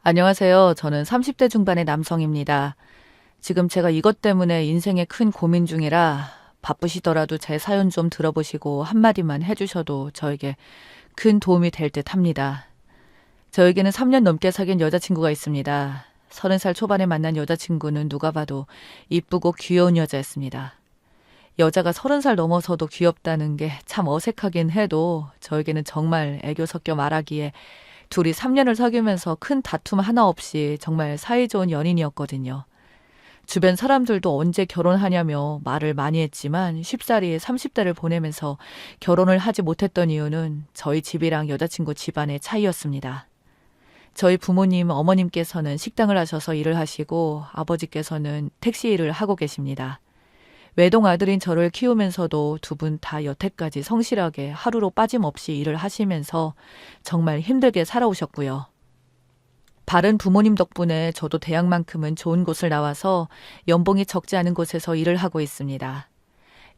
안녕하세요. 저는 30대 중반의 남성입니다. 지금 제가 이것 때문에 인생에 큰 고민 중이라 바쁘시더라도 제 사연 좀 들어보시고 한마디만 해주셔도 저에게 큰 도움이 될 듯 합니다. 저에게는 3년 넘게 사귄 여자친구가 있습니다. 30살 초반에 만난 여자친구는 누가 봐도 이쁘고 귀여운 여자였습니다. 여자가 30살 넘어서도 귀엽다는 게 참 어색하긴 해도 저에게는 정말 애교 섞여 말하기에 둘이 3년을 사귀면서 큰 다툼 하나 없이 정말 사이좋은 연인이었거든요. 주변 사람들도 언제 결혼하냐며 말을 많이 했지만 쉽사리 30대를 보내면서 결혼을 하지 못했던 이유는 저희 집이랑 여자친구 집안의 차이였습니다. 저희 부모님, 어머님께서는 식당을 하셔서 일을 하시고 아버지께서는 택시 일을 하고 계십니다. 외동 아들인 저를 키우면서도 두 분 다 여태까지 성실하게 하루로 빠짐없이 일을 하시면서 정말 힘들게 살아오셨고요. 바른 부모님 덕분에 저도 대학만큼은 좋은 곳을 나와서 연봉이 적지 않은 곳에서 일을 하고 있습니다.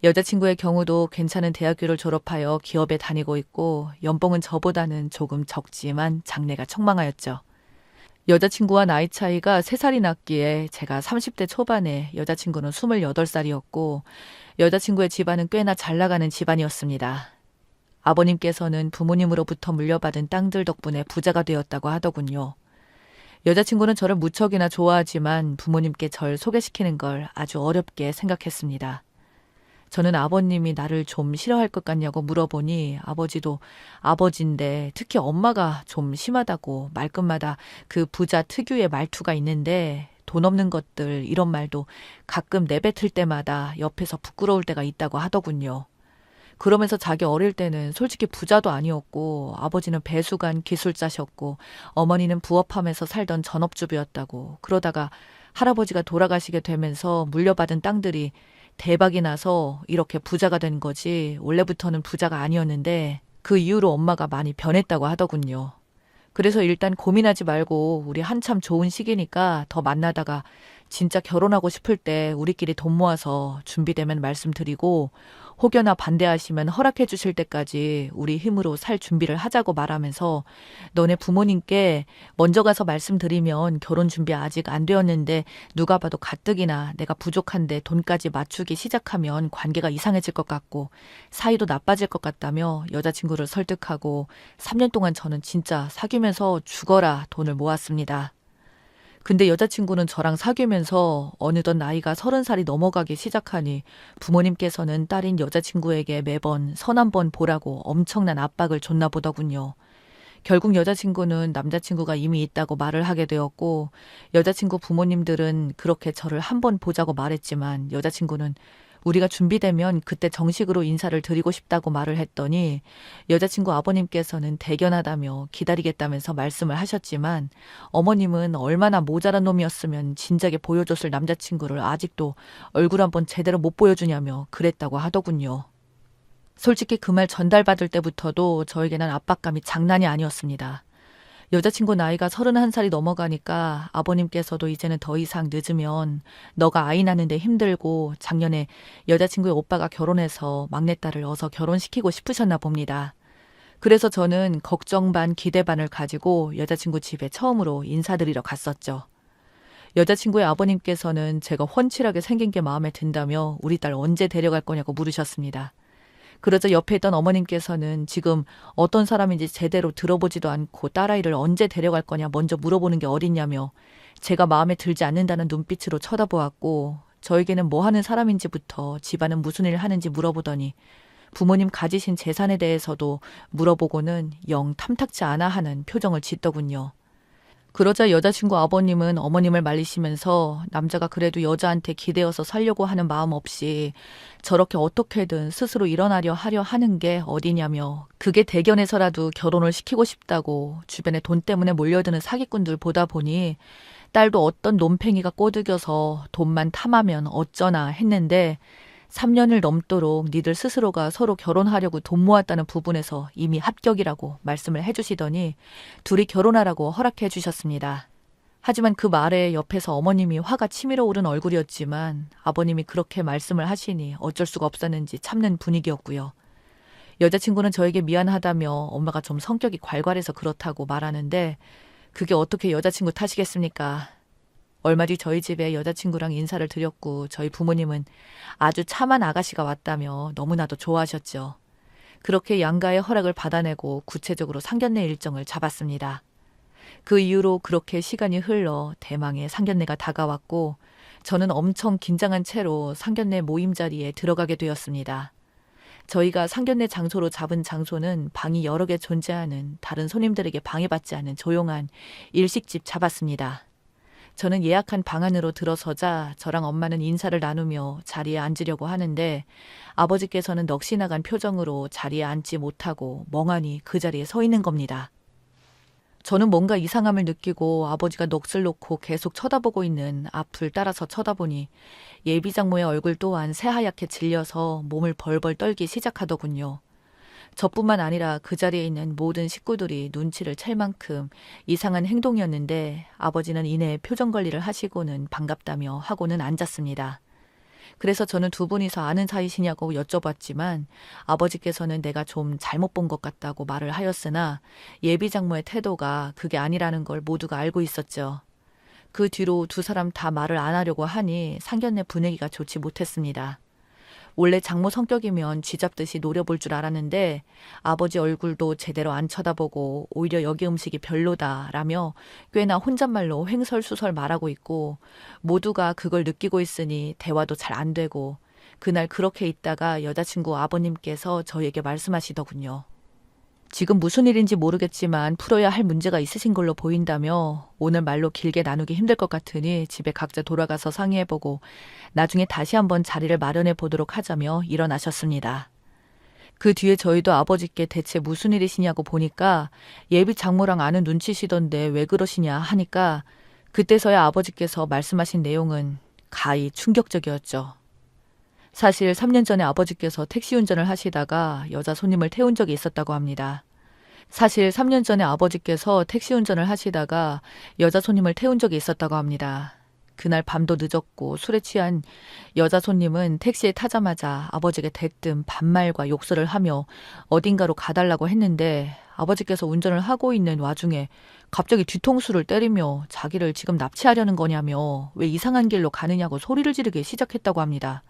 여자친구의 경우도 괜찮은 대학교를 졸업하여 기업에 다니고 있고 연봉은 저보다는 조금 적지만 장래가 촉망하였죠. 여자친구와 나이 차이가 3살이 났기에 제가 30대 초반에 여자친구는 28살이었고 여자친구의 집안은 꽤나 잘 나가는 집안이었습니다. 아버님께서는 부모님으로부터 물려받은 땅들 덕분에 부자가 되었다고 하더군요. 여자친구는 저를 무척이나 좋아하지만 부모님께 절 소개시키는 걸 아주 어렵게 생각했습니다. 저는 아버님이 나를 좀 싫어할 것 같냐고 물어보니 아버지도 아버지인데 특히 엄마가 좀 심하다고 말끝마다 그 부자 특유의 말투가 있는데 돈 없는 것들 이런 말도 가끔 내뱉을 때마다 옆에서 부끄러울 때가 있다고 하더군요. 그러면서 자기 어릴 때는 솔직히 부자도 아니었고 아버지는 배수관 기술자셨고 어머니는 부업하면서 살던 전업주부였다고 그러다가 할아버지가 돌아가시게 되면서 물려받은 땅들이 대박이 나서 이렇게 부자가 된 거지 원래부터는 부자가 아니었는데 그 이후로 엄마가 많이 변했다고 하더군요. 그래서 일단 고민하지 말고 우리 한참 좋은 시기니까 더 만나다가 진짜 결혼하고 싶을 때 우리끼리 돈 모아서 준비되면 말씀드리고 혹여나 반대하시면 허락해 주실 때까지 우리 힘으로 살 준비를 하자고 말하면서 너네 부모님께 먼저 가서 말씀드리면 결혼 준비 아직 안 되었는데 누가 봐도 가뜩이나 내가 부족한데 돈까지 맞추기 시작하면 관계가 이상해질 것 같고 사이도 나빠질 것 같다며 여자친구를 설득하고 3년 동안 저는 진짜 사귀면서 죽어라 돈을 모았습니다. 근데 여자친구는 저랑 사귀면서 어느덧 나이가 30살이 넘어가기 시작하니 부모님께서는 딸인 여자친구에게 매번 선 한 번 보라고 엄청난 압박을 줬나 보더군요. 결국 여자친구는 남자친구가 이미 있다고 말을 하게 되었고 여자친구 부모님들은 그렇게 저를 한 번 보자고 말했지만 여자친구는 우리가 준비되면 그때 정식으로 인사를 드리고 싶다고 말을 했더니 여자친구 아버님께서는 대견하다며 기다리겠다면서 말씀을 하셨지만 어머님은 얼마나 모자란 놈이었으면 진작에 보여줬을 남자친구를 아직도 얼굴 한번 제대로 못 보여주냐며 그랬다고 하더군요. 솔직히 그 말 전달받을 때부터도 저에게는 압박감이 장난이 아니었습니다. 여자친구 나이가 31살이 넘어가니까 아버님께서도 이제는 더 이상 늦으면 너가 아이 낳는데 힘들고 작년에 여자친구의 오빠가 결혼해서 막내딸을 어서 결혼시키고 싶으셨나 봅니다. 그래서 저는 걱정 반 기대 반을 가지고 여자친구 집에 처음으로 인사드리러 갔었죠. 여자친구의 아버님께서는 제가 훤칠하게 생긴 게 마음에 든다며 우리 딸 언제 데려갈 거냐고 물으셨습니다. 그러자 옆에 있던 어머님께서는 지금 어떤 사람인지 제대로 들어보지도 않고 딸아이를 언제 데려갈 거냐 먼저 물어보는 게 어딨냐며 제가 마음에 들지 않는다는 눈빛으로 쳐다보았고 저에게는 뭐 하는 사람인지부터 집안은 무슨 일을 하는지 물어보더니 부모님 가지신 재산에 대해서도 물어보고는 영 탐탁지 않아 하는 표정을 짓더군요. 그러자 여자친구 아버님은 어머님을 말리시면서 남자가 그래도 여자한테 기대어서 살려고 하는 마음 없이 저렇게 어떻게든 스스로 일어나려 하려 하는 게 어디냐며 그게 대견해서라도 결혼을 시키고 싶다고 주변에 돈 때문에 몰려드는 사기꾼들 보다 보니 딸도 어떤 논팽이가 꼬드겨서 돈만 탐하면 어쩌나 했는데 3년을 넘도록 니들 스스로가 서로 결혼하려고 돈 모았다는 부분에서 이미 합격이라고 말씀을 해주시더니 둘이 결혼하라고 허락해 주셨습니다. 하지만 그 말에 옆에서 어머님이 화가 치밀어 오른 얼굴이었지만 아버님이 그렇게 말씀을 하시니 어쩔 수가 없었는지 참는 분위기였고요. 여자친구는 저에게 미안하다며 엄마가 좀 성격이 괄괄해서 그렇다고 말하는데 그게 어떻게 여자친구 탓이겠습니까? 얼마 뒤 저희 집에 여자친구랑 인사를 드렸고 저희 부모님은 아주 참한 아가씨가 왔다며 너무나도 좋아하셨죠. 그렇게 양가의 허락을 받아내고 구체적으로 상견례 일정을 잡았습니다. 그 이후로 그렇게 시간이 흘러 대망의 상견례가 다가왔고 저는 엄청 긴장한 채로 상견례 모임 자리에 들어가게 되었습니다. 저희가 상견례 장소로 잡은 장소는 방이 여러 개 존재하는 다른 손님들에게 방해받지 않은 조용한 일식집 잡았습니다. 저는 예약한 방 안으로 들어서자 저랑 엄마는 인사를 나누며 자리에 앉으려고 하는데 아버지께서는 넋이 나간 표정으로 자리에 앉지 못하고 멍하니 그 자리에 서 있는 겁니다. 저는 뭔가 이상함을 느끼고 아버지가 넋을 놓고 계속 쳐다보고 있는 앞을 따라서 쳐다보니 예비장모의 얼굴 또한 새하얗게 질려서 몸을 벌벌 떨기 시작하더군요. 저뿐만 아니라 그 자리에 있는 모든 식구들이 눈치를 챌 만큼 이상한 행동이었는데 아버지는 이내 표정 관리를 하시고는 반갑다며 하고는 앉았습니다. 그래서 저는 두 분이서 아는 사이시냐고 여쭤봤지만 아버지께서는 내가 좀 잘못 본 것 같다고 말을 하였으나 예비장모의 태도가 그게 아니라는 걸 모두가 알고 있었죠. 그 뒤로 두 사람 다 말을 안 하려고 하니 상견례 분위기가 좋지 못했습니다. 원래 장모 성격이면 쥐잡듯이 노려볼 줄 알았는데 아버지 얼굴도 제대로 안 쳐다보고 오히려 여기 음식이 별로다라며 꽤나 혼잣말로 횡설수설 말하고 있고 모두가 그걸 느끼고 있으니 대화도 잘 안 되고 그날 그렇게 있다가 여자친구 아버님께서 저에게 말씀하시더군요. 지금 무슨 일인지 모르겠지만 풀어야 할 문제가 있으신 걸로 보인다며 오늘 말로 길게 나누기 힘들 것 같으니 집에 각자 돌아가서 상의해보고 나중에 다시 한번 자리를 마련해 보도록 하자며 일어나셨습니다. 그 뒤에 저희도 아버지께 대체 무슨 일이시냐고 보니까 예비 장모랑 아는 눈치시던데 왜 그러시냐 하니까 그때서야 아버지께서 말씀하신 내용은 가히 충격적이었죠. 사실 3년 전에 아버지께서 택시 운전을 하시다가 여자 손님을 태운 적이 있었다고 합니다. 사실 3년 전에 아버지께서 택시 운전을 하시다가 여자 손님을 태운 적이 있었다고 합니다. 그날 밤도 늦었고 술에 취한 여자 손님은 택시에 타자마자 아버지에게 대뜸 반말과 욕설을 하며 어딘가로 가달라고 했는데 아버지께서 운전을 하고 있는 와중에 갑자기 뒤통수를 때리며 자기를 지금 납치하려는 거냐며 왜 이상한 길로 가느냐고 소리를 지르기 시작했다고 합니다.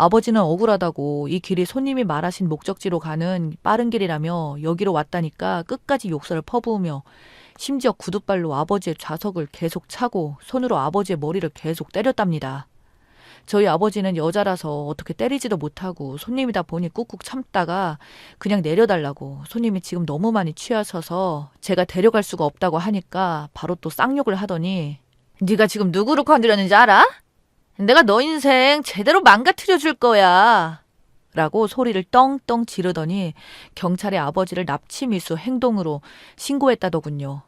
아버지는 억울하다고 이 길이 손님이 말하신 목적지로 가는 빠른 길이라며 여기로 왔다니까 끝까지 욕설을 퍼부으며 심지어 구두발로 아버지의 좌석을 계속 차고 손으로 아버지의 머리를 계속 때렸답니다. 저희 아버지는 여자라서 어떻게 때리지도 못하고 손님이다 보니 꾹꾹 참다가 그냥 내려달라고 손님이 지금 너무 많이 취하셔서 제가 데려갈 수가 없다고 하니까 바로 또 쌍욕을 하더니 네가 지금 누구를 건드렸는지 알아? 내가 너 인생 제대로 망가뜨려 줄 거야. 라고 소리를 떵떵 지르더니 경찰에 아버지를 납치미수 행동으로 신고했다더군요.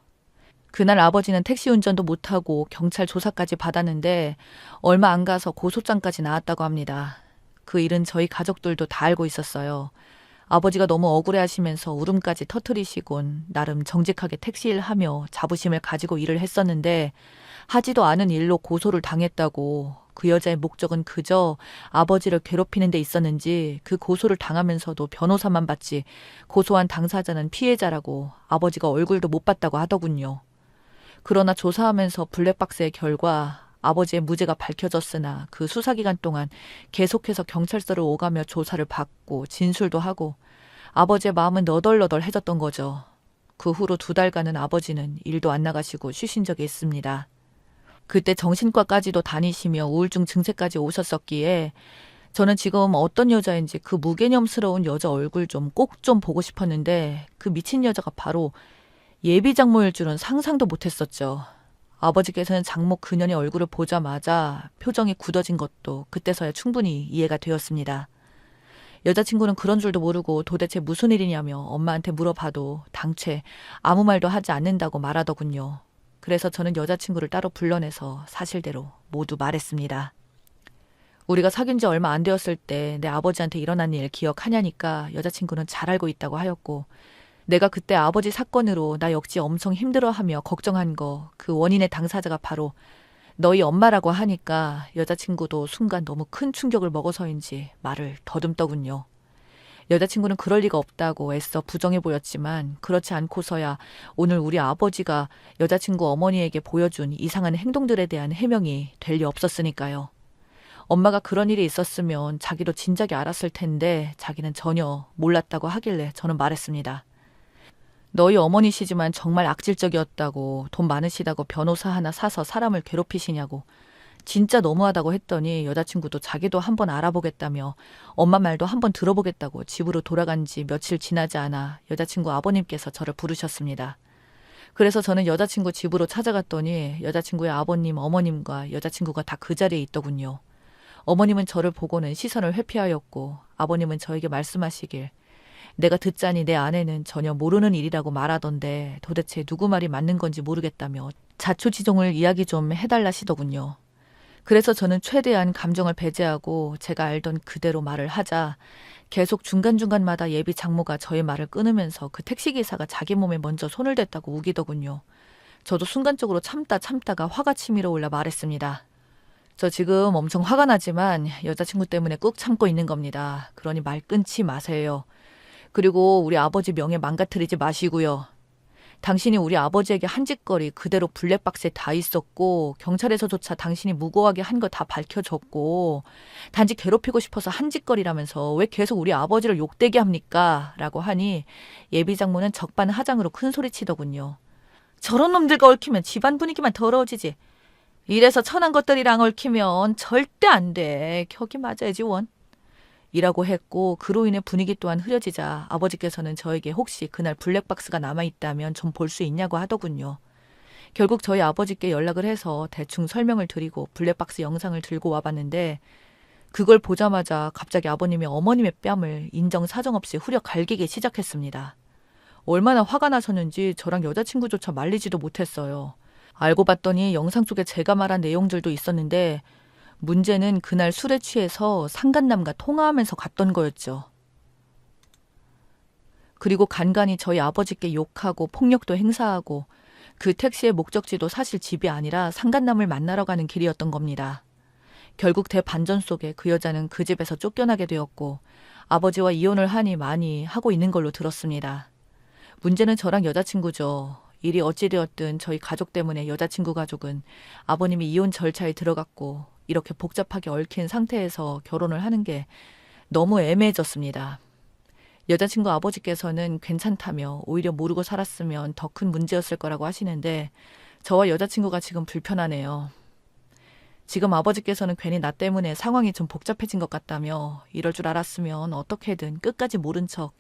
그날 아버지는 택시 운전도 못하고 경찰 조사까지 받았는데 얼마 안 가서 고소장까지 나왔다고 합니다. 그 일은 저희 가족들도 다 알고 있었어요. 아버지가 너무 억울해하시면서 울음까지 터뜨리시곤 나름 정직하게 택시 일하며 자부심을 가지고 일을 했었는데 하지도 않은 일로 고소를 당했다고 그 여자의 목적은 그저 아버지를 괴롭히는 데 있었는지 그 고소를 당하면서도 변호사만 받지 고소한 당사자는 피해자라고 아버지가 얼굴도 못 봤다고 하더군요. 그러나 조사하면서 블랙박스의 결과 아버지의 무죄가 밝혀졌으나 그 수사기간 동안 계속해서 경찰서를 오가며 조사를 받고 진술도 하고 아버지의 마음은 너덜너덜해졌던 거죠. 그 후로 2달간은 아버지는 일도 안 나가시고 쉬신 적이 있습니다. 그때 정신과까지도 다니시며 우울증 증세까지 오셨었기에 저는 지금 어떤 여자인지 그 무개념스러운 여자 얼굴 좀 꼭 좀 보고 싶었는데 그 미친 여자가 바로 예비 장모일 줄은 상상도 못했었죠. 아버지께서는 장모 그년의 얼굴을 보자마자 표정이 굳어진 것도 그때서야 충분히 이해가 되었습니다. 여자친구는 그런 줄도 모르고 도대체 무슨 일이냐며 엄마한테 물어봐도 당최 아무 말도 하지 않는다고 말하더군요. 그래서 저는 여자친구를 따로 불러내서 사실대로 모두 말했습니다. 우리가 사귄 지 얼마 안 되었을 때 내 아버지한테 일어난 일 기억하냐니까 여자친구는 잘 알고 있다고 하였고 내가 그때 아버지 사건으로 나 역시 엄청 힘들어하며 걱정한 거 그 원인의 당사자가 바로 너희 엄마라고 하니까 여자친구도 순간 너무 큰 충격을 먹어서인지 말을 더듬더군요. 여자친구는 그럴 리가 없다고 애써 부정해 보였지만 그렇지 않고서야 오늘 우리 아버지가 여자친구 어머니에게 보여준 이상한 행동들에 대한 해명이 될 리 없었으니까요. 엄마가 그런 일이 있었으면 자기도 진작에 알았을 텐데 자기는 전혀 몰랐다고 하길래 저는 말했습니다. 너희 어머니시지만 정말 악질적이었다고, 돈 많으시다고 변호사 하나 사서 사람을 괴롭히시냐고, 진짜 너무하다고 했더니 여자친구도 자기도 한번 알아보겠다며 엄마 말도 한번 들어보겠다고 집으로 돌아간 지 며칠 지나지 않아 여자친구 아버님께서 저를 부르셨습니다. 그래서 저는 여자친구 집으로 찾아갔더니 여자친구의 아버님, 어머님과 여자친구가 다 그 자리에 있더군요. 어머님은 저를 보고는 시선을 회피하였고 아버님은 저에게 말씀하시길 내가 듣자니 내 아내는 전혀 모르는 일이라고 말하던데 도대체 누구 말이 맞는 건지 모르겠다며 자초지종을 이야기 좀 해달라시더군요. 그래서 저는 최대한 감정을 배제하고 제가 알던 그대로 말을 하자 계속 중간중간마다 예비 장모가 저의 말을 끊으면서 그 택시기사가 자기 몸에 먼저 손을 댔다고 우기더군요. 저도 순간적으로 참다가 화가 치밀어 올라 말했습니다. 저 지금 엄청 화가 나지만 여자친구 때문에 꾹 참고 있는 겁니다. 그러니 말 끊지 마세요. 그리고 우리 아버지 명예 망가뜨리지 마시고요. 당신이 우리 아버지에게 한 짓거리 그대로 블랙박스에 다 있었고 경찰에서조차 당신이 무고하게 한 거 다 밝혀졌고 단지 괴롭히고 싶어서 한 짓거리라면서 왜 계속 우리 아버지를 욕되게 합니까? 라고 하니 예비장모는 적반하장으로 큰소리치더군요. 저런 놈들과 얽히면 집안 분위기만 더러워지지. 이래서 천한 것들이랑 얽히면 절대 안 돼. 격이 맞아야지 원. 이라고 했고 그로 인해 분위기 또한 흐려지자 아버지께서는 저에게 혹시 그날 블랙박스가 남아있다면 좀 볼 수 있냐고 하더군요. 결국 저희 아버지께 연락을 해서 대충 설명을 드리고 블랙박스 영상을 들고 와봤는데 그걸 보자마자 갑자기 아버님이 어머님의 뺨을 인정사정 없이 후려 갈기기 시작했습니다. 얼마나 화가 나셨는지 저랑 여자친구조차 말리지도 못했어요. 알고 봤더니 영상 속에 제가 말한 내용들도 있었는데 문제는 그날 술에 취해서 상간남과 통화하면서 갔던 거였죠. 그리고 간간히 저희 아버지께 욕하고 폭력도 행사하고 그 택시의 목적지도 사실 집이 아니라 상간남을 만나러 가는 길이었던 겁니다. 결국 대반전 속에 그 여자는 그 집에서 쫓겨나게 되었고 아버지와 이혼을 하니 많이 하고 있는 걸로 들었습니다. 문제는 저랑 여자친구죠. 일이 어찌되었든 저희 가족 때문에 여자친구 가족은 아버님이 이혼 절차에 들어갔고 이렇게 복잡하게 얽힌 상태에서 결혼을 하는 게 너무 애매해졌습니다. 여자친구 아버지께서는 괜찮다며 오히려 모르고 살았으면 더 큰 문제였을 거라고 하시는데 저와 여자친구가 지금 불편하네요. 지금 아버지께서는 괜히 나 때문에 상황이 좀 복잡해진 것 같다며 이럴 줄 알았으면 어떻게든 끝까지 모른 척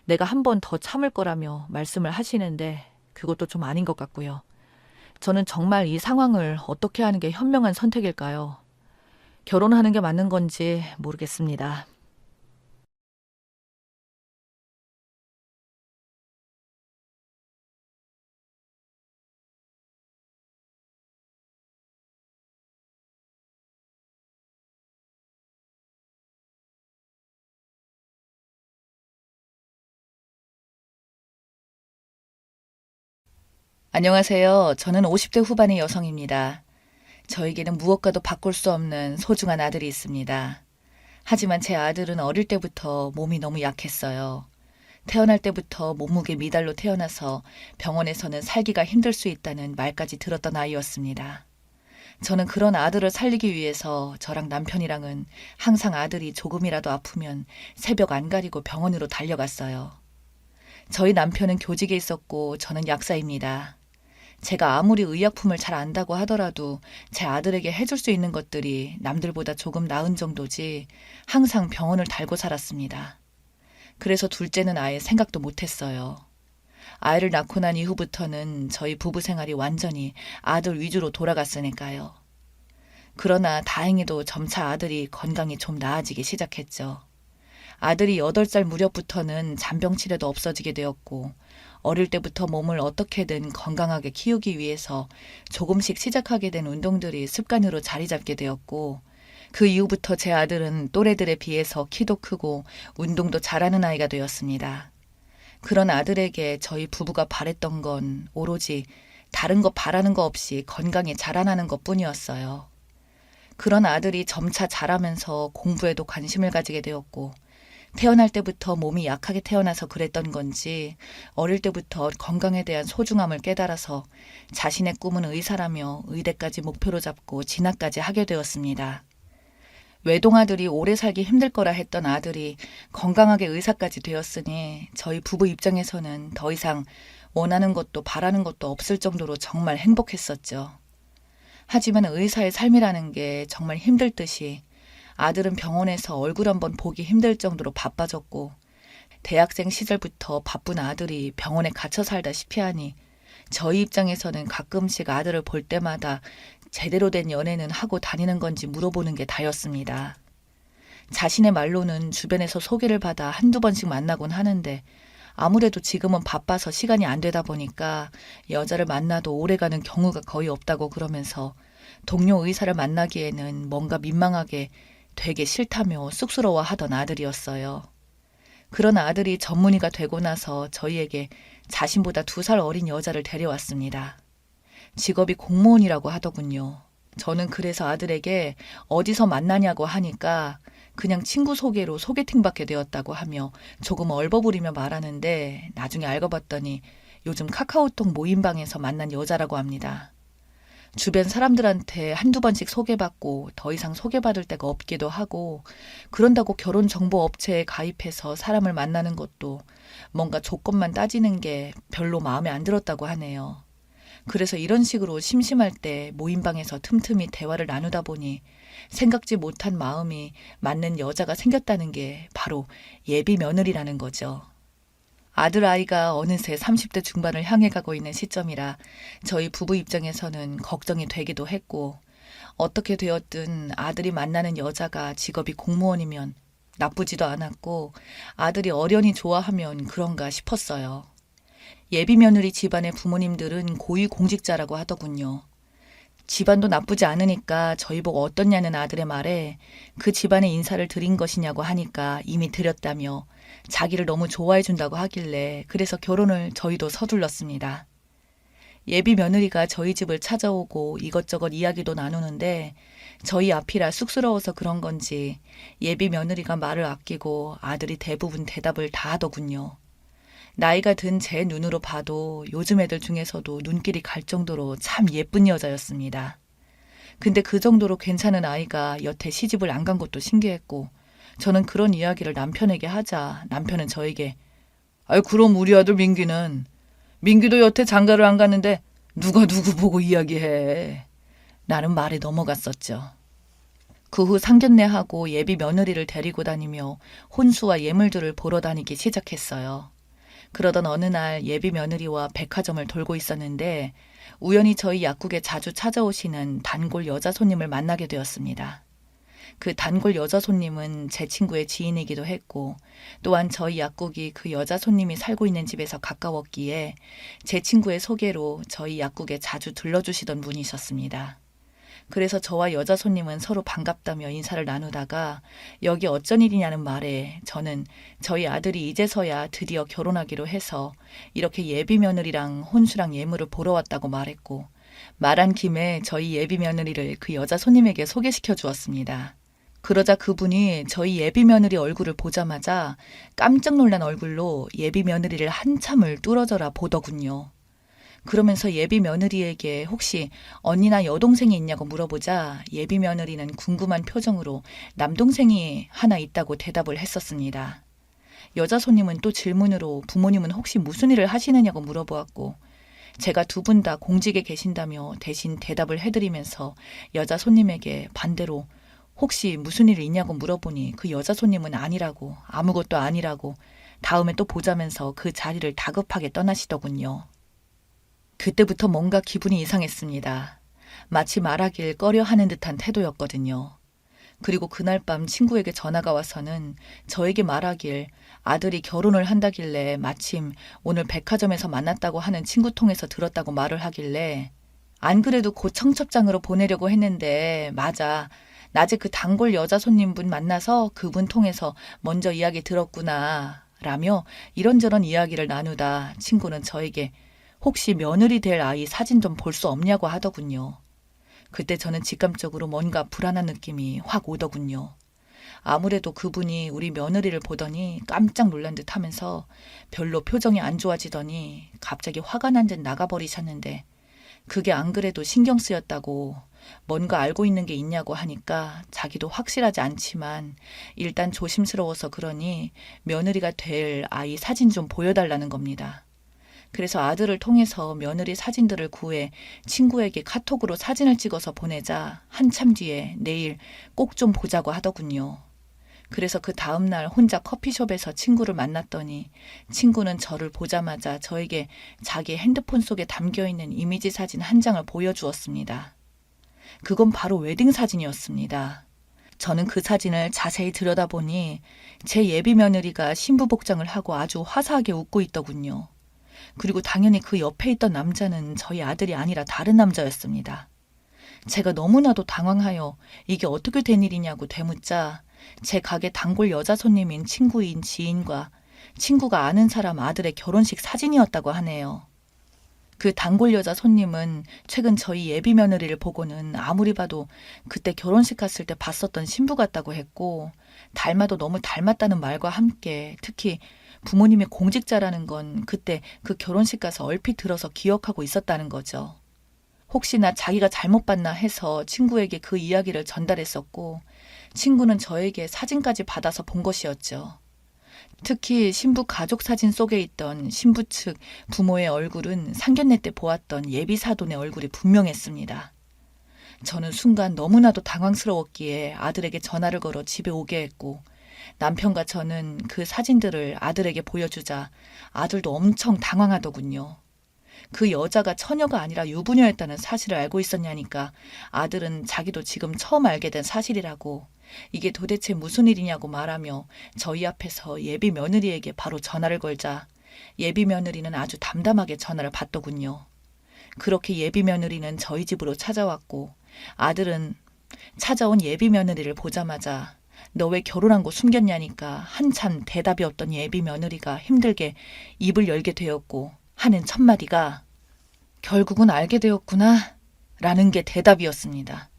내가 한 번 더 참을 거라며 말씀을 하시는데 그것도 좀 아닌 것 같고요. 저는 정말 이 상황을 어떻게 하는 게 현명한 선택일까요? 결혼하는 게 맞는 건지 모르겠습니다. 안녕하세요. 저는 50대 후반의 여성입니다. 저에게는 무엇과도 바꿀 수 없는 소중한 아들이 있습니다. 하지만 제 아들은 어릴 때부터 몸이 너무 약했어요. 태어날 때부터 몸무게 미달로 태어나서 병원에서는 살기가 힘들 수 있다는 말까지 들었던 아이였습니다. 저는 그런 아들을 살리기 위해서 저랑 남편이랑은 항상 아들이 조금이라도 아프면 새벽 안 가리고 병원으로 달려갔어요. 저희 남편은 교직에 있었고 저는 약사입니다. 제가 아무리 의약품을 잘 안다고 하더라도 제 아들에게 해줄 수 있는 것들이 남들보다 조금 나은 정도지 항상 병원을 달고 살았습니다. 그래서 둘째는 아예 생각도 못했어요. 아이를 낳고 난 이후부터는 저희 부부 생활이 완전히 아들 위주로 돌아갔으니까요. 그러나 다행히도 점차 아들이 건강이 좀 나아지기 시작했죠. 아들이 8살 무렵부터는 잔병 치레도 없어지게 되었고 어릴 때부터 몸을 어떻게든 건강하게 키우기 위해서 조금씩 시작하게 된 운동들이 습관으로 자리 잡게 되었고 그 이후부터 제 아들은 또래들에 비해서 키도 크고 운동도 잘하는 아이가 되었습니다. 그런 아들에게 저희 부부가 바랬던 건 오로지 다른 거 바라는 거 없이 건강히 자라나는 것뿐이었어요. 그런 아들이 점차 자라면서 공부에도 관심을 가지게 되었고 태어날 때부터 몸이 약하게 태어나서 그랬던 건지 어릴 때부터 건강에 대한 소중함을 깨달아서 자신의 꿈은 의사라며 의대까지 목표로 잡고 진학까지 하게 되었습니다. 외동아들이 오래 살기 힘들 거라 했던 아들이 건강하게 의사까지 되었으니 저희 부부 입장에서는 더 이상 원하는 것도 바라는 것도 없을 정도로 정말 행복했었죠. 하지만 의사의 삶이라는 게 정말 힘들 듯이 아들은 병원에서 얼굴 한번 보기 힘들 정도로 바빠졌고 대학생 시절부터 바쁜 아들이 병원에 갇혀 살다시피 하니 저희 입장에서는 가끔씩 아들을 볼 때마다 제대로 된 연애는 하고 다니는 건지 물어보는 게 다였습니다. 자신의 말로는 주변에서 소개를 받아 한두 번씩 만나곤 하는데 아무래도 지금은 바빠서 시간이 안 되다 보니까 여자를 만나도 오래가는 경우가 거의 없다고 그러면서 동료 의사를 만나기에는 뭔가 민망하게 되게 싫다며 쑥스러워하던 아들이었어요. 그런 아들이 전문의가 되고 나서 저희에게 자신보다 2살 어린 여자를 데려왔습니다. 직업이 공무원이라고 하더군요. 저는 그래서 아들에게 어디서 만나냐고 하니까 그냥 친구 소개로 소개팅 받게 되었다고 하며 조금 얼버무리며 말하는데 나중에 알고 봤더니 요즘 카카오톡 모임방에서 만난 여자라고 합니다. 주변 사람들한테 한두 번씩 소개받고 더 이상 소개받을 데가 없기도 하고 그런다고 결혼정보업체에 가입해서 사람을 만나는 것도 뭔가 조건만 따지는 게 별로 마음에 안 들었다고 하네요. 그래서 이런 식으로 심심할 때 모임방에서 틈틈이 대화를 나누다 보니 생각지 못한 마음이 맞는 여자가 생겼다는 게 바로 예비 며느리라는 거죠. 아들 아이가 어느새 30대 중반을 향해 가고 있는 시점이라 저희 부부 입장에서는 걱정이 되기도 했고 어떻게 되었든 아들이 만나는 여자가 직업이 공무원이면 나쁘지도 않았고 아들이 어련히 좋아하면 그런가 싶었어요. 예비 며느리 집안의 부모님들은 고위공직자라고 하더군요. 집안도 나쁘지 않으니까 저희 보고 어떻냐는 아들의 말에 그 집안의 인사를 드린 것이냐고 하니까 이미 드렸다며 자기를 너무 좋아해 준다고 하길래 그래서 결혼을 저희도 서둘렀습니다. 예비 며느리가 저희 집을 찾아오고 이것저것 이야기도 나누는데 저희 앞이라 쑥스러워서 그런 건지 예비 며느리가 말을 아끼고 아들이 대부분 대답을 다 하더군요. 나이가 든 제 눈으로 봐도 요즘 애들 중에서도 눈길이 갈 정도로 참 예쁜 여자였습니다. 근데 그 정도로 괜찮은 아이가 여태 시집을 안 간 것도 신기했고 저는 그런 이야기를 남편에게 하자 남편은 저에게 아유 그럼 우리 아들 민기도 여태 장가를 안 갔는데 누가 누구 보고 이야기해. 나는 말에 넘어갔었죠. 그 후 상견례하고 예비 며느리를 데리고 다니며 혼수와 예물들을 보러 다니기 시작했어요. 그러던 어느 날 예비 며느리와 백화점을 돌고 있었는데 우연히 저희 약국에 자주 찾아오시는 단골 여자 손님을 만나게 되었습니다. 그 단골 여자 손님은 제 친구의 지인이기도 했고 또한 저희 약국이 그 여자 손님이 살고 있는 집에서 가까웠기에 제 친구의 소개로 저희 약국에 자주 들러주시던 분이셨습니다. 그래서 저와 여자 손님은 서로 반갑다며 인사를 나누다가 여기 어쩐 일이냐는 말에 저는 저희 아들이 이제서야 드디어 결혼하기로 해서 이렇게 예비 며느리랑 혼수랑 예물을 보러 왔다고 말했고 말한 김에 저희 예비 며느리를 그 여자 손님에게 소개시켜 주었습니다. 그러자 그분이 저희 예비 며느리 얼굴을 보자마자 깜짝 놀란 얼굴로 예비 며느리를 한참을 뚫어져라 보더군요. 그러면서 예비 며느리에게 혹시 언니나 여동생이 있냐고 물어보자 예비 며느리는 궁금한 표정으로 남동생이 하나 있다고 대답을 했었습니다. 여자 손님은 또 질문으로 부모님은 혹시 무슨 일을 하시느냐고 물어보았고 제가 2분 다 공직에 계신다며 대신 대답을 해드리면서 여자 손님에게 반대로 혹시 무슨 일이 있냐고 물어보니 그 여자 손님은 아니라고 아무것도 아니라고 다음에 또 보자면서 그 자리를 다급하게 떠나시더군요. 그때부터 뭔가 기분이 이상했습니다. 마치 말하길 꺼려하는 듯한 태도였거든요. 그리고 그날 밤 친구에게 전화가 와서는 저에게 말하길 아들이 결혼을 한다길래 마침 오늘 백화점에서 만났다고 하는 친구 통해서 들었다고 말을 하길래 안 그래도 곧 청첩장으로 보내려고 했는데 맞아. 낮에 그 단골 여자 손님분 만나서 그분 통해서 먼저 이야기 들었구나 라며 이런저런 이야기를 나누다 친구는 저에게 혹시 며느리 될 아이 사진 좀 볼 수 없냐고 하더군요. 그때 저는 직감적으로 뭔가 불안한 느낌이 확 오더군요. 아무래도 그분이 우리 며느리를 보더니 깜짝 놀란 듯 하면서 별로 표정이 안 좋아지더니 갑자기 화가 난 듯 나가버리셨는데 그게 안 그래도 신경 쓰였다고 뭔가 알고 있는 게 있냐고 하니까 자기도 확실하지 않지만 일단 조심스러워서 그러니 며느리가 될 아이 사진 좀 보여달라는 겁니다. 그래서 아들을 통해서 며느리 사진들을 구해 친구에게 카톡으로 사진을 찍어서 보내자 한참 뒤에 내일 꼭 좀 보자고 하더군요. 그래서 그 다음날 혼자 커피숍에서 친구를 만났더니 친구는 저를 보자마자 저에게 자기 핸드폰 속에 담겨있는 이미지 사진 한 장을 보여주었습니다. 그건 바로 웨딩 사진이었습니다. 저는 그 사진을 자세히 들여다보니 제 예비 며느리가 신부 복장을 하고 아주 화사하게 웃고 있더군요. 그리고 당연히 그 옆에 있던 남자는 저희 아들이 아니라 다른 남자였습니다. 제가 너무나도 당황하여 이게 어떻게 된 일이냐고 되묻자 제 가게 단골 여자 손님인 친구인 지인과 친구가 아는 사람 아들의 결혼식 사진이었다고 하네요. 그 단골 여자 손님은 최근 저희 예비 며느리를 보고는 아무리 봐도 그때 결혼식 갔을 때 봤었던 신부 같다고 했고 닮아도 너무 닮았다는 말과 함께 특히 부모님이 공직자라는 건 그때 그 결혼식 가서 얼핏 들어서 기억하고 있었다는 거죠. 혹시나 자기가 잘못 봤나 해서 친구에게 그 이야기를 전달했었고 친구는 저에게 사진까지 받아서 본 것이었죠. 특히 신부 가족 사진 속에 있던 신부 측 부모의 얼굴은 상견례 때 보았던 예비 사돈의 얼굴이 분명했습니다. 저는 순간 너무나도 당황스러웠기에 아들에게 전화를 걸어 집에 오게 했고 남편과 저는 그 사진들을 아들에게 보여주자 아들도 엄청 당황하더군요. 그 여자가 처녀가 아니라 유부녀였다는 사실을 알고 있었냐니까 아들은 자기도 지금 처음 알게 된 사실이라고 이게 도대체 무슨 일이냐고 말하며 저희 앞에서 예비 며느리에게 바로 전화를 걸자 예비 며느리는 아주 담담하게 전화를 받더군요. 그렇게 예비 며느리는 저희 집으로 찾아왔고 아들은 찾아온 예비 며느리를 보자마자 너 왜 결혼한 거 숨겼냐니까 한참 대답이 없던 예비 며느리가 힘들게 입을 열게 되었고 하는 첫마디가 결국은 알게 되었구나 라는 게 대답이었습니다.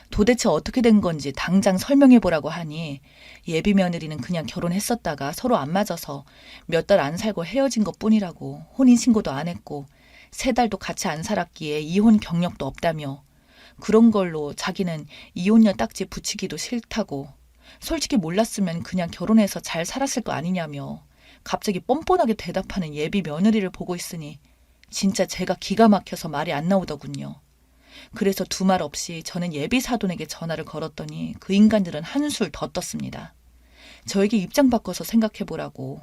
도대체 어떻게 된 건지 당장 설명해 보라고 하니 예비 며느리는 그냥 결혼했었다가 서로 안 맞아서 몇 달 안 살고 헤어진 것뿐이라고 혼인신고도 안 했고 3달도 같이 안 살았기에 이혼 경력도 없다며 그런 걸로 자기는 이혼녀 딱지 붙이기도 싫다고 솔직히 몰랐으면 그냥 결혼해서 잘 살았을 거 아니냐며 갑자기 뻔뻔하게 대답하는 예비 며느리를 보고 있으니 진짜 제가 기가 막혀서 말이 안 나오더군요. 그래서 두말 없이 저는 예비 사돈에게 전화를 걸었더니 그 인간들은 한술 더 떴습니다. 저에게 입장 바꿔서 생각해보라고.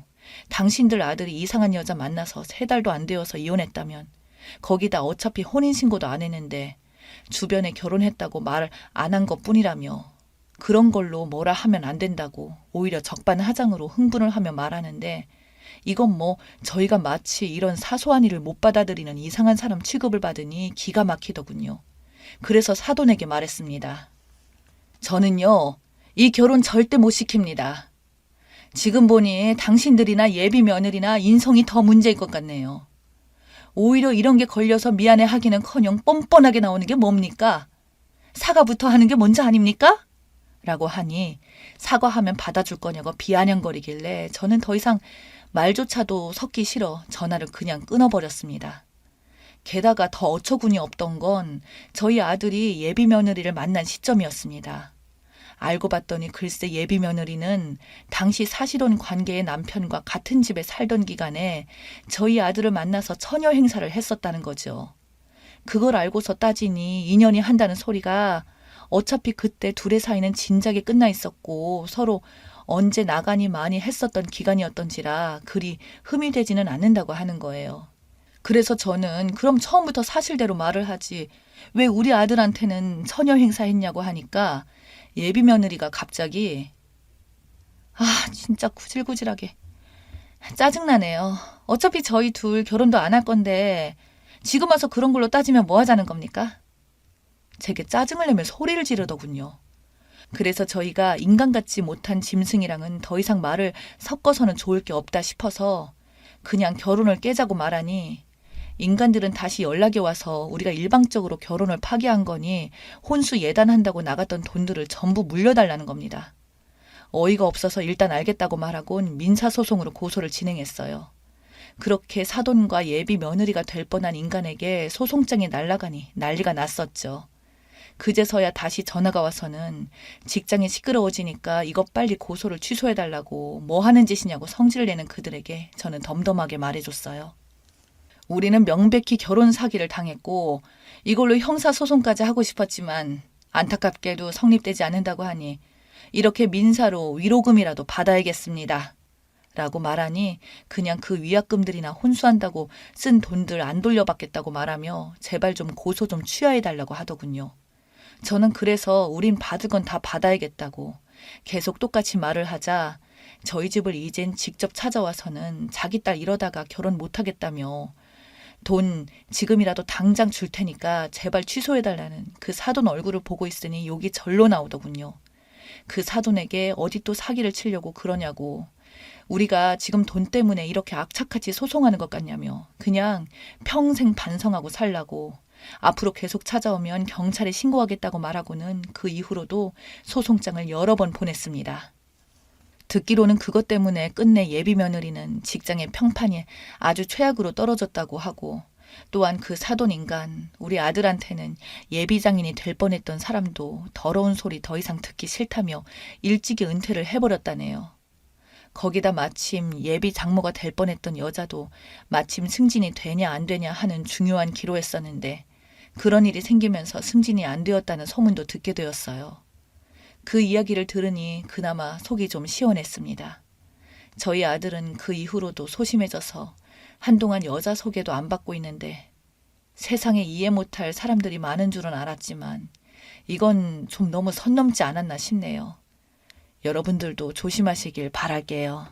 당신들 아들이 이상한 여자 만나서 3달도 안 되어서 이혼했다면 거기다 어차피 혼인신고도 안 했는데 주변에 결혼했다고 말 안 한 것뿐이라며 그런 걸로 뭐라 하면 안 된다고 오히려 적반하장으로 흥분을 하며 말하는데 이건 뭐 저희가 마치 이런 사소한 일을 못 받아들이는 이상한 사람 취급을 받으니 기가 막히더군요. 그래서 사돈에게 말했습니다. 저는요, 이 결혼 절대 못 시킵니다. 지금 보니 당신들이나 예비 며느리나 인성이 더 문제일 것 같네요. 오히려 이런 게 걸려서 미안해 하기는커녕 뻔뻔하게 나오는 게 뭡니까? 사과부터 하는 게 먼저 아닙니까? 라고 하니 사과하면 받아줄 거냐고 비아냥거리길래 저는 더 이상 말조차도 섞기 싫어 전화를 그냥 끊어버렸습니다. 게다가 더 어처구니 없던 건 저희 아들이 예비 며느리를 만난 시점이었습니다. 알고 봤더니 글쎄 예비 며느리는 당시 사실혼 관계의 남편과 같은 집에 살던 기간에 저희 아들을 만나서 처녀 행사를 했었다는 거죠. 그걸 알고서 따지니 인연이 한다는 소리가 어차피 그때 둘의 사이는 진작에 끝나 있었고 서로 언제 나가니 많이 했었던 기간이었던지라 그리 흠이 되지는 않는다고 하는 거예요. 그래서 저는 그럼 처음부터 사실대로 말을 하지 왜 우리 아들한테는 처녀 행사했냐고 하니까 예비 며느리가 갑자기 진짜 구질구질하게 짜증나네요. 어차피 저희 둘 결혼도 안 할 건데 지금 와서 그런 걸로 따지면 뭐 하자는 겁니까? 제게 짜증을 내며 소리를 지르더군요. 그래서 저희가 인간 같지 못한 짐승이랑은 더 이상 말을 섞어서는 좋을 게 없다 싶어서 그냥 결혼을 깨자고 말하니 인간들은 다시 연락이 와서 우리가 일방적으로 결혼을 파기한 거니 혼수 예단한다고 나갔던 돈들을 전부 물려달라는 겁니다. 어이가 없어서 일단 알겠다고 말하곤 민사소송으로 고소를 진행했어요. 그렇게 사돈과 예비 며느리가 될 뻔한 인간에게 소송장이 날아가니 난리가 났었죠. 그제서야 다시 전화가 와서는 직장이 시끄러워지니까 이것 빨리 고소를 취소해달라고 뭐 하는 짓이냐고 성질을 내는 그들에게 저는 덤덤하게 말해줬어요. 우리는 명백히 결혼 사기를 당했고 이걸로 형사소송까지 하고 싶었지만 안타깝게도 성립되지 않는다고 하니 이렇게 민사로 위로금이라도 받아야겠습니다. 라고 말하니 그냥 그 위약금들이나 혼수한다고 쓴 돈들 안 돌려받겠다고 말하며 제발 좀 고소 좀 취하해달라고 하더군요. 저는 그래서 우린 받을 건 다 받아야겠다고 계속 똑같이 말을 하자 저희 집을 이젠 직접 찾아와서는 자기 딸 이러다가 결혼 못하겠다며 돈 지금이라도 당장 줄 테니까 제발 취소해달라는 그 사돈 얼굴을 보고 있으니 욕이 절로 나오더군요. 그 사돈에게 어디 또 사기를 치려고 그러냐고 우리가 지금 돈 때문에 이렇게 악착같이 소송하는 것 같냐며 그냥 평생 반성하고 살라고 앞으로 계속 찾아오면 경찰에 신고하겠다고 말하고는 그 이후로도 소송장을 여러 번 보냈습니다. 듣기로는 그것 때문에 끝내 예비 며느리는 직장의 평판이 아주 최악으로 떨어졌다고 하고 또한 그 사돈 인간 우리 아들한테는 예비 장인이 될 뻔했던 사람도 더러운 소리 더 이상 듣기 싫다며 일찍이 은퇴를 해버렸다네요. 거기다 마침 예비 장모가 될 뻔했던 여자도 마침 승진이 되냐 안 되냐 하는 중요한 기로였었는데 그런 일이 생기면서 승진이 안 되었다는 소문도 듣게 되었어요. 그 이야기를 들으니 그나마 속이 좀 시원했습니다. 저희 아들은 그 이후로도 소심해져서 한동안 여자 소개도 안 받고 있는데 세상에 이해 못할 사람들이 많은 줄은 알았지만 이건 좀 너무 선 넘지 않았나 싶네요. 여러분들도 조심하시길 바랄게요.